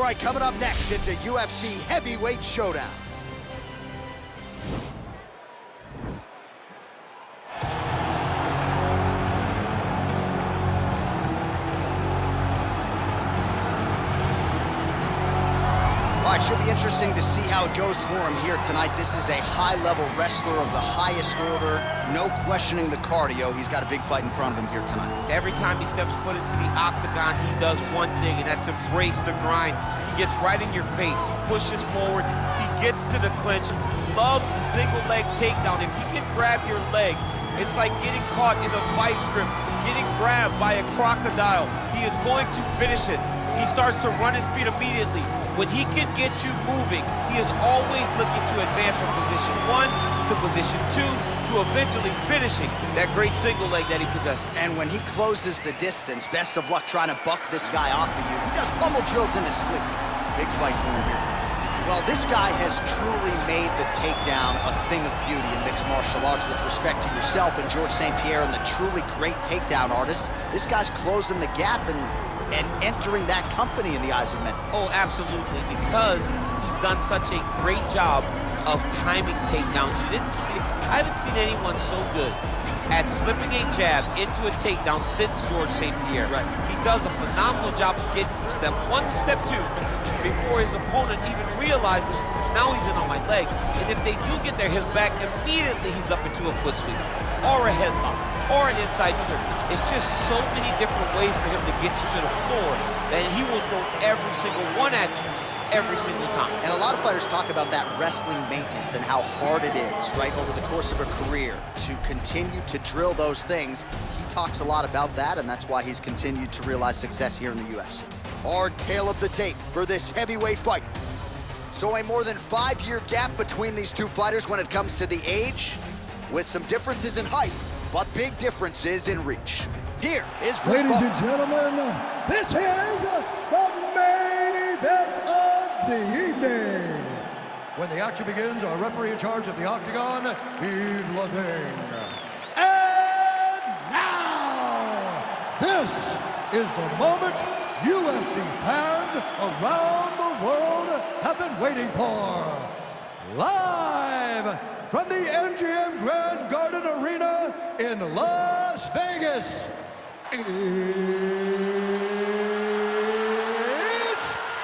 right, coming up next, it's a UFC heavyweight showdown. All right, should be interesting to see how it goes for him here tonight. This is a high-level wrestler of the highest order. No questioning the cardio. He's got a big fight in front of him here tonight. Every time he steps foot into the octagon, he does one thing, and that's embrace the grind. He gets right in your face. He pushes forward. He gets to the clinch. Loves the single leg takedown. If he can grab your leg, it's like getting caught in a vice grip, getting grabbed by a crocodile. He is going to finish it. He starts to run his feet immediately. When he can get you moving, he is always looking to advance from position 1 to position 2 to eventually finishing that great single leg that he possesses. And when he closes the distance, best of luck trying to buck this guy off of you. He does pummel drills in his sleep. Big fight for him here tonight. Well, this guy has truly made the takedown a thing of beauty in mixed martial arts. With respect to yourself and George St. Pierre and the truly great takedown artists, this guy's closing the gap and entering that company in the eyes of many. Oh, absolutely, because he's done such a great job of timing takedowns. I haven't seen anyone so good at slipping a jab into a takedown since George St. Pierre. Right. He does a phenomenal job of getting from step 1 to step 2 before his opponent even realizes now he's in on my leg. And if they do get their hips back, immediately he's up into a foot sweep or a headlock or an inside trip. It's just so many different ways for him to get you to the floor that he will throw every single one at you every single time. And a lot of fighters talk about that wrestling maintenance and how hard it is, right, over the course of a career to continue to drill those things. He talks a lot about that, and that's why he's continued to realize success here in the UFC. Our tale of the tape for this heavyweight fight. So a more than 5-year gap between these two fighters when it comes to the age, with some differences in height, but big differences in reach. Here is Bruce Ladies and gentlemen, this is the main event of the evening. When the action begins, our referee in charge of the octagon, Yves Levine. And now, this is the moment UFC fans around the world have been waiting for. Live from the MGM Grand Garden Arena in Las Vegas, it's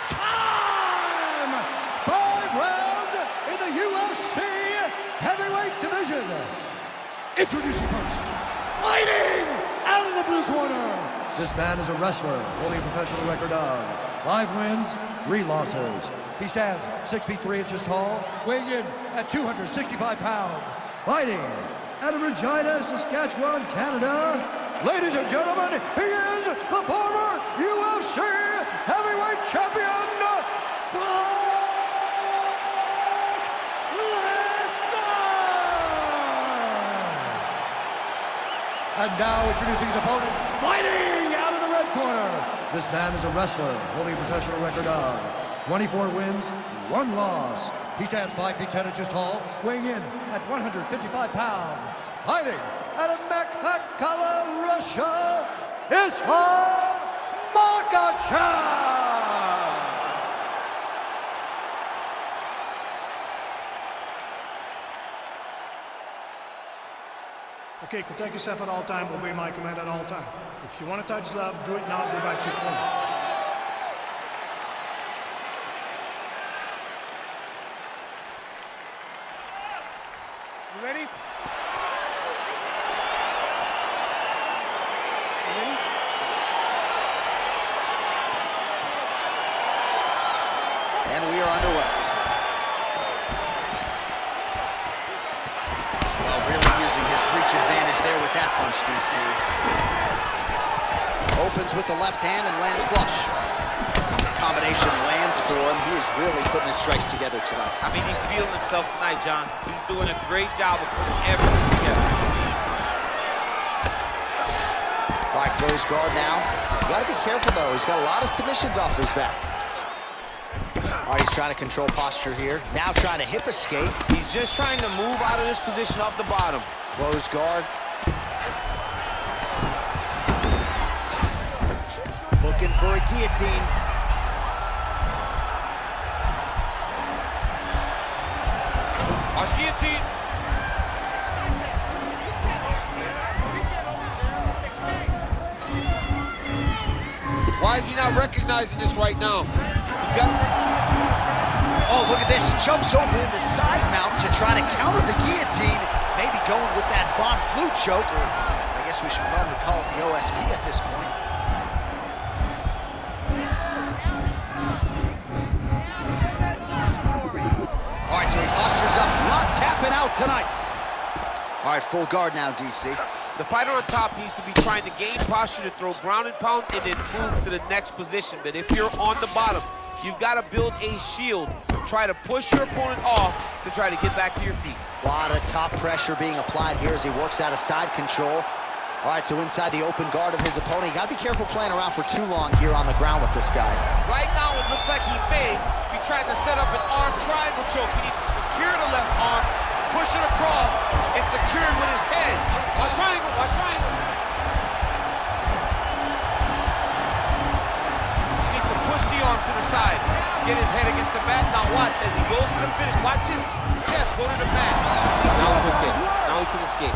time! 5 rounds in the UFC heavyweight division. Introducing first, fighting out of the blue corner. This man is a wrestler holding a professional record of 5 wins, 3 losses. He stands 6 feet 3 inches tall, weighing in at 265 pounds. Fighting out of Regina, Saskatchewan, Canada. Ladies and gentlemen, he is the former UFC heavyweight champion, Brock Lesnar! And now introducing his opponent, fighting out of the red corner. This man is a wrestler holding a professional record of 24 wins, 1 loss. He stands 5 feet 10 inches tall, weighing in at 155 pounds. Fighting out of Makhachev, Russia, is Makhachev! Okay, protect yourself at all time, obey my command at all time. If you want to touch love, do it now, go back to your corner. You ready? And we are underway. Well, really using his reach advantage there with that punch, DC. Opens with the left hand and lands flush. Combination lands for him. He is really putting his strikes together tonight. I mean, he's feeling himself tonight, John. He's doing a great job of putting everything together. All right, close guard now. You gotta be careful, though. He's got a lot of submissions off his back. All right, he's trying to control posture here. Now trying to hip escape. He's just trying to move out of this position off the bottom. Close guard. Looking for a guillotine. Watch guillotine. Why is he not recognizing this right now? He's got. Oh, look at this. Jumps over into side mount to try to counter the guillotine. Maybe going with that Von Flue choke, or I guess we should probably call it the OSP at this point. All right, so he postures up, not tapping out tonight. All right, full guard now, DC. The fighter on top needs to be trying to gain posture to throw ground and pound and then move to the next position. But if you're on the bottom, you've got to build a shield. Try to push your opponent off to try to get back to your feet. A lot of top pressure being applied here as he works out of side control. All right, so inside the open guard of his opponent. You got to be careful playing around for too long here on the ground with this guy. Right now, it looks like he may be trying to set up an arm triangle choke. He needs to secure the left arm, push it across, and secure it with his head. Watch triangle, watch triangle. He needs to push the arm to the side, get his head against the mat. Now watch, as he goes to the finish, watch his chest go to the mat. Now it's okay. Now he can escape.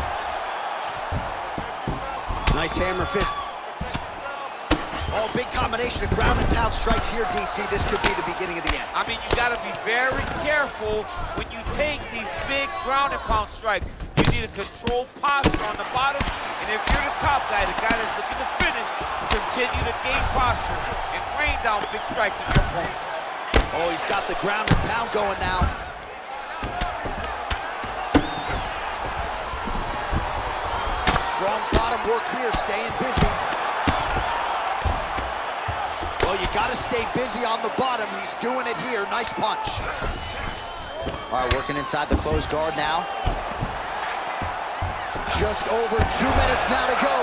Nice hammer fist. Oh, big combination of ground and pound strikes here, DC. This could be the beginning of the end. I mean, you got to be very careful when you take these big ground and pound strikes. You need a controlled posture on the bottom, and if you're the top guy, the guy that's looking to finish, continue to gain posture and rain down big strikes on your opponent. Oh, he's got the ground and pound going now. Strong bottom work here, staying busy. Well, you got to stay busy on the bottom. He's doing it here. Nice punch. All right, working inside the closed guard now. Just over 2 minutes now to go.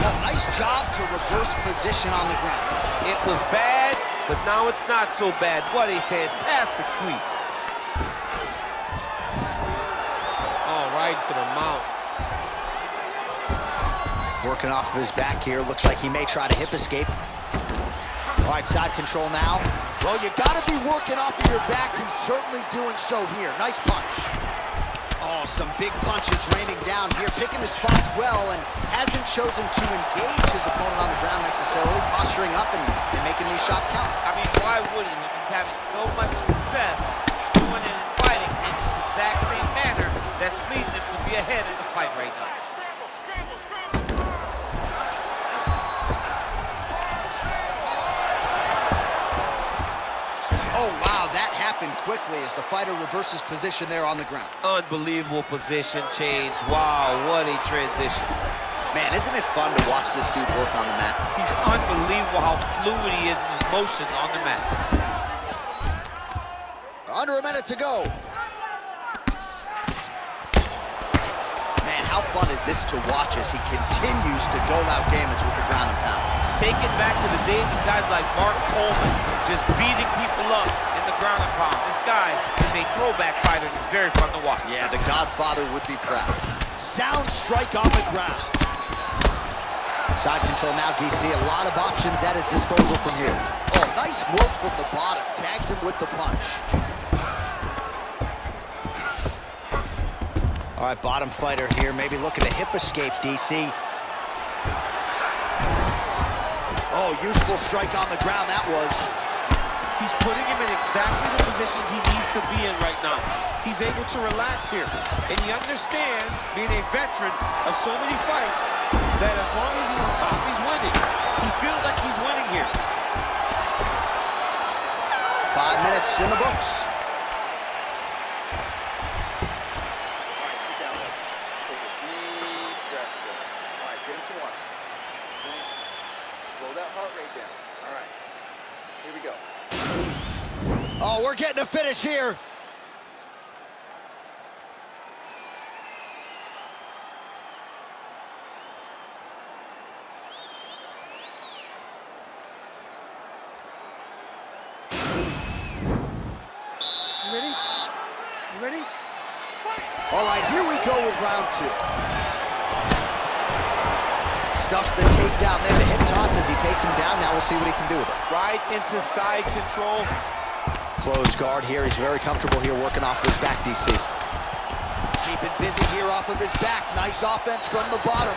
Oh, nice job to reverse position on the ground. It was bad, but now it's not so bad. What a fantastic sweep. Oh, right to the mount. Working off of his back here. Looks like he may try to hip escape. All right, side control now. Well, you got to be working off of your back. He's certainly doing so here. Nice punch. Oh, some big punches raining down here. Picking his spots well and hasn't chosen to engage his opponent on the ground necessarily. Posturing up and making these shots count. I mean, why would he? He's having so much success doing it and fighting in this exact same manner that's leading him to be ahead in the fight right now. Oh, wow, that happened quickly as the fighter reverses position there on the ground. Unbelievable position change. Wow, what a transition. Man, isn't it fun to watch this dude work on the mat? He's unbelievable how fluid he is in his motion on the mat. Under a minute to go. Man, how fun is this to watch as he continues to dole out damage with the ground and pound? Take it back to the days of guys like Mark Coleman, just beating people up in the ground and pound. This guy is a throwback fighter. It's very fun to watch. Yeah, the Godfather would be proud. Sound strike on the ground. Side control now, DC. A lot of options at his disposal from here. Oh, nice work from the bottom. Tags him with the punch. All right, bottom fighter here. Maybe looking to hip escape, DC. Oh, useful strike on the ground, that was. He's putting him in exactly the positions he needs to be in right now. He's able to relax here. And he understands, being a veteran of so many fights, that as long as he's on top, he's winning. He feels like he's winning here. 5 minutes in the books. All right, sit down. Take a deep breath. All right, get him some water. Drink. Slow that heart rate down. All right, here we go. Oh, we're getting a finish here. You ready? You ready? All right, here we go with round two. Stuffs the takedown there, the hip toss as he takes him down. Now we'll see what he can do with it. Right into side control. Closed guard here. He's very comfortable here working off his back, DC. Keeping busy here off of his back. Nice offense from the bottom.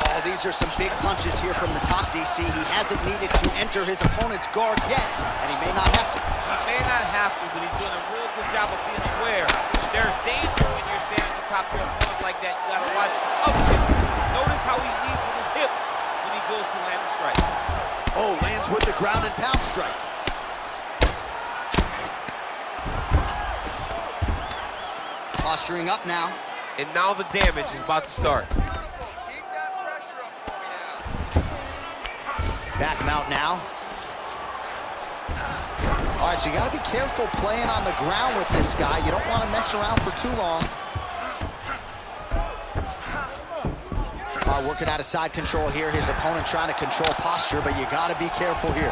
Oh, these are some big punches here from the top, DC. He hasn't needed to enter his opponent's guard yet, and he may not have to. He may not have to, but he's doing a real good job of being aware. There's danger when you're standing on top of your opponent like that. You gotta watch up kicks. Notice how he leads with his hips when he goes to land a strike. Oh, lands with the ground and pound strike. Posturing up now. And now the damage is about to start. Keep that pressure up for me now. Back mount now. All right, so you got to be careful playing on the ground with this guy. You don't want to mess around for too long. All right, working out of side control here. His opponent trying to control posture, but you got to be careful here.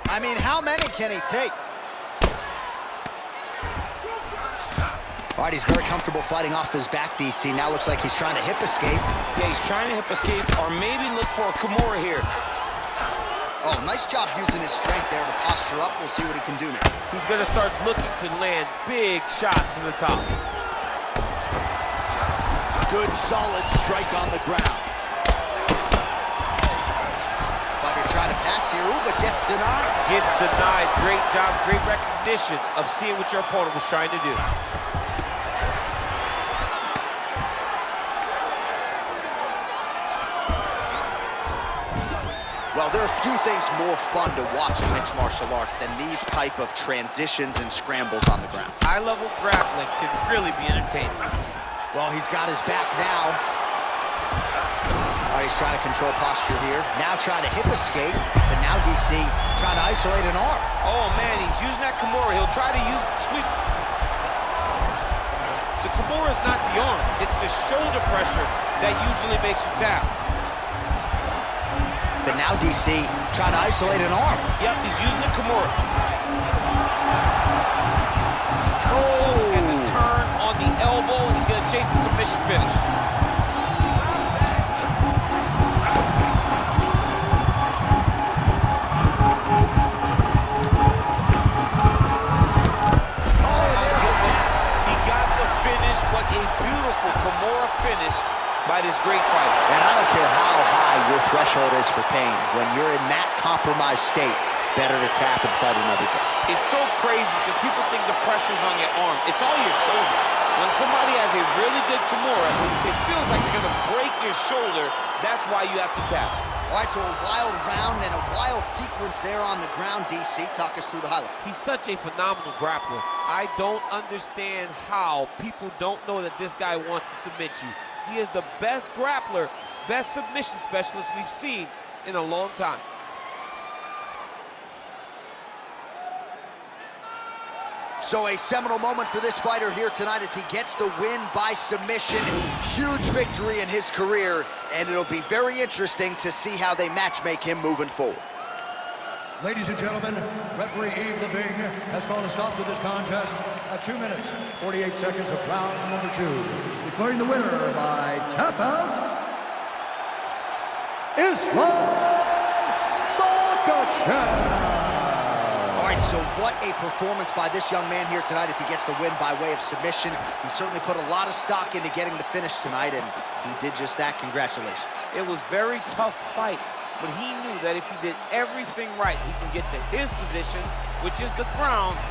I mean, how many can he take? All right, he's very comfortable fighting off his back, DC. Now looks like he's trying to hip escape. Yeah, he's trying to hip escape or maybe look for a Kimura here. Oh, nice job using his strength there to posture up. We'll see what he can do now. He's gonna start looking to land big shots from the top. Good, solid strike on the ground. Fighter trying to pass here, ooh, but gets denied. Gets denied. Great job, great recognition of seeing what your opponent was trying to do. Well, there are few things more fun to watch in mixed martial arts than these type of transitions and scrambles on the ground. High-level grappling can really be entertaining. Well, he's got his back now. All right, he's trying to control posture here. Now trying to hip escape, but now DC trying to isolate an arm. Oh, man, he's using that Kimura. He'll try to use the sweep. The Kimura is not the arm. It's the shoulder pressure that usually makes you tap. But now DC trying to isolate an arm. Yep, he's using the Kimura. Oh! And the turn on the elbow, and he's going to chase the submission finish. He got the finish. What a beautiful Kimura finish by this great fighter. And I don't care how high your threshold is for pain. When you're in that compromised state, better to tap and fight another day. It's so crazy because people think the pressure's on your arm. It's all your shoulder. When somebody has a really good Kimura, it feels like they're going to break your shoulder. That's why you have to tap. All right, so a wild round and a wild sequence there on the ground. DC, talk us through the highlight. He's such a phenomenal grappler. I don't understand how people don't know that this guy wants to submit you. He is the best grappler, best submission specialist we've seen in a long time. So a seminal moment for this fighter here tonight as he gets the win by submission. Huge victory in his career, and it'll be very interesting to see how they matchmake him moving forward. Ladies and gentlemen, referee Yves Leving has called a stop to this contest at 2 minutes, 48 seconds of round number 2. Declaring the winner by tap out, Islam Makhachev. All right, so what a performance by this young man here tonight as he gets the win by way of submission. He certainly put a lot of stock into getting the finish tonight, and he did just that. Congratulations. It was a very tough fight, but he knew that if he did everything right, he can get to his position, which is the ground,